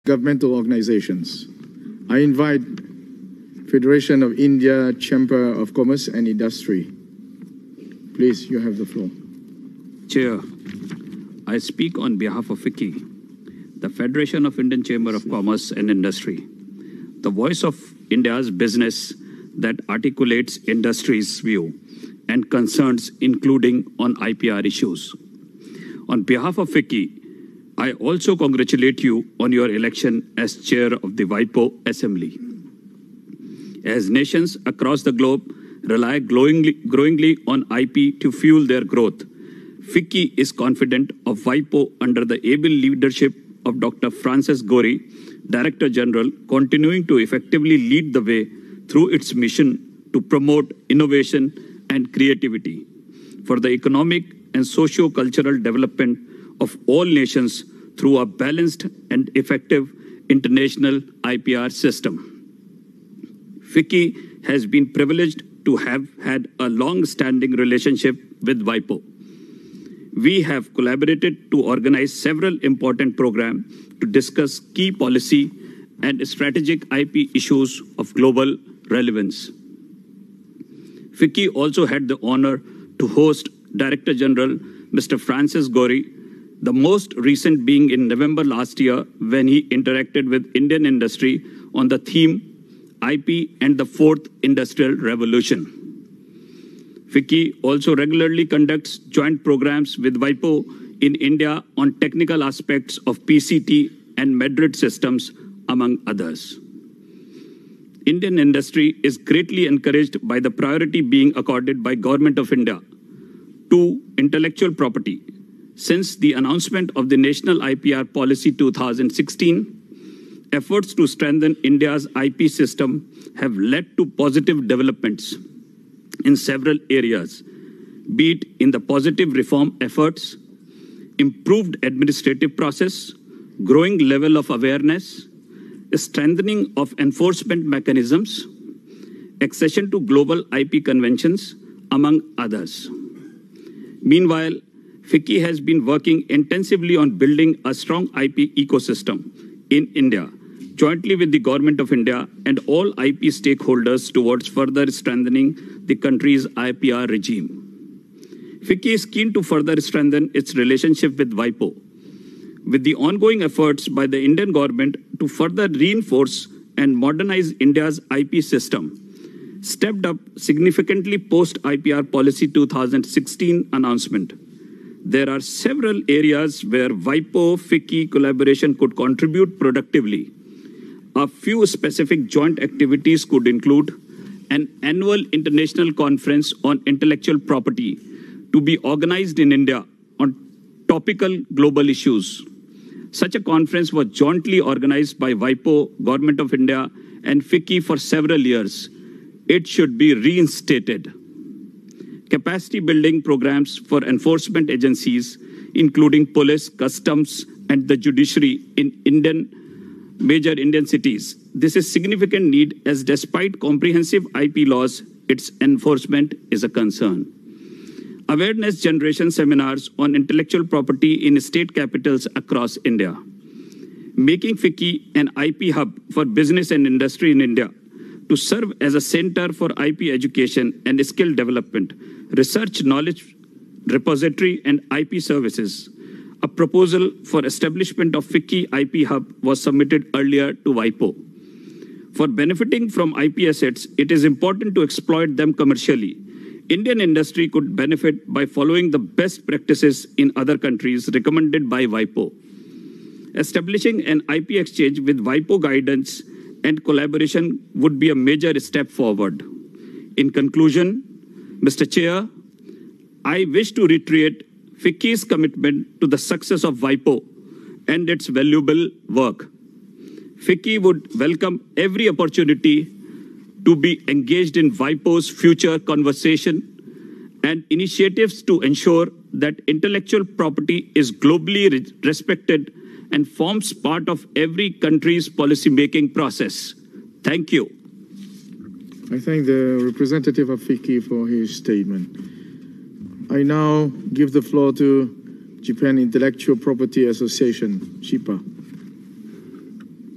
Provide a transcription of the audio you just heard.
governmental organizations. I invite Federation of India Chamber of Commerce and Industry. Please, you have the floor. Chair, I speak on behalf of FICCI, the Federation of Indian Chamber of Commerce and Industry, the voice of India's business that articulates industry's view and concerns, including on IPR issues. On behalf of FICCI, I also congratulate you on your election as chair of the WIPO Assembly. As nations across the globe rely growingly on IP to fuel their growth, FICCI is confident of WIPO under the able leadership of Dr. Francis Gori, Director General, continuing to effectively lead the way through its mission to promote innovation and creativity for the economic and socio-cultural development of all nations through a balanced and effective international IPR system. FICCI has been privileged to have had a long-standing relationship with WIPO. We have collaborated to organize several important programs to discuss key policy and strategic IP issues of global relevance. FICCI also had the honor to host Director General Mr. Francis Gori, the most recent being in November last year when he interacted with Indian industry on the theme IP and the Fourth Industrial Revolution. FICCI also regularly conducts joint programs with WIPO in India on technical aspects of PCT and Madrid systems, among others. Indian industry is greatly encouraged by the priority being accorded by Government of India to intellectual property. Since the announcement of the National IPR Policy 2016, efforts to strengthen India's IP system have led to positive developments in several areas, be it in the positive reform efforts, improved administrative process, growing level of awareness, strengthening of enforcement mechanisms, accession to global IP conventions, among others. Meanwhile, FICCI has been working intensively on building a strong IP ecosystem in India, jointly with the Government of India and all IP stakeholders towards further strengthening the country's IPR regime. FICCI is keen to further strengthen its relationship with WIPO, with the ongoing efforts by the Indian government to further reinforce and modernize India's IP system, stepped up significantly post-IPR Policy 2016 announcement. There are several areas where WIPO-FICCI collaboration could contribute productively. A few specific joint activities could include an annual international conference on intellectual property to be organized in India on topical global issues. Such a conference was jointly organized by WIPO, Government of India, and FICCI for several years. It should be reinstated. Capacity building programs for enforcement agencies, including police, customs, and the judiciary in major Indian cities. This is significant need as despite comprehensive IP laws, its enforcement is a concern. Awareness generation seminars on intellectual property in state capitals across India. Making FICCI an IP hub for business and industry in India to serve as a center for IP education and skill development, research knowledge repository and IP services. A proposal for establishment of FICCI IP hub was submitted earlier to WIPO. For benefiting from IP assets, it is important to exploit them commercially. Indian industry could benefit by following the best practices in other countries recommended by WIPO. Establishing an IP exchange with WIPO guidance and collaboration would be a major step forward. In conclusion, Mr. Chair, I wish to reiterate FICCI's commitment to the success of WIPO and its valuable work. FICCI would welcome every opportunity to be engaged in WIPO's future conversation and initiatives to ensure that intellectual property is globally respected and forms part of every country's policy-making process. Thank you. I thank the representative of FICCI for his statement. I now give the floor to Japan Intellectual Property Association, JIPA.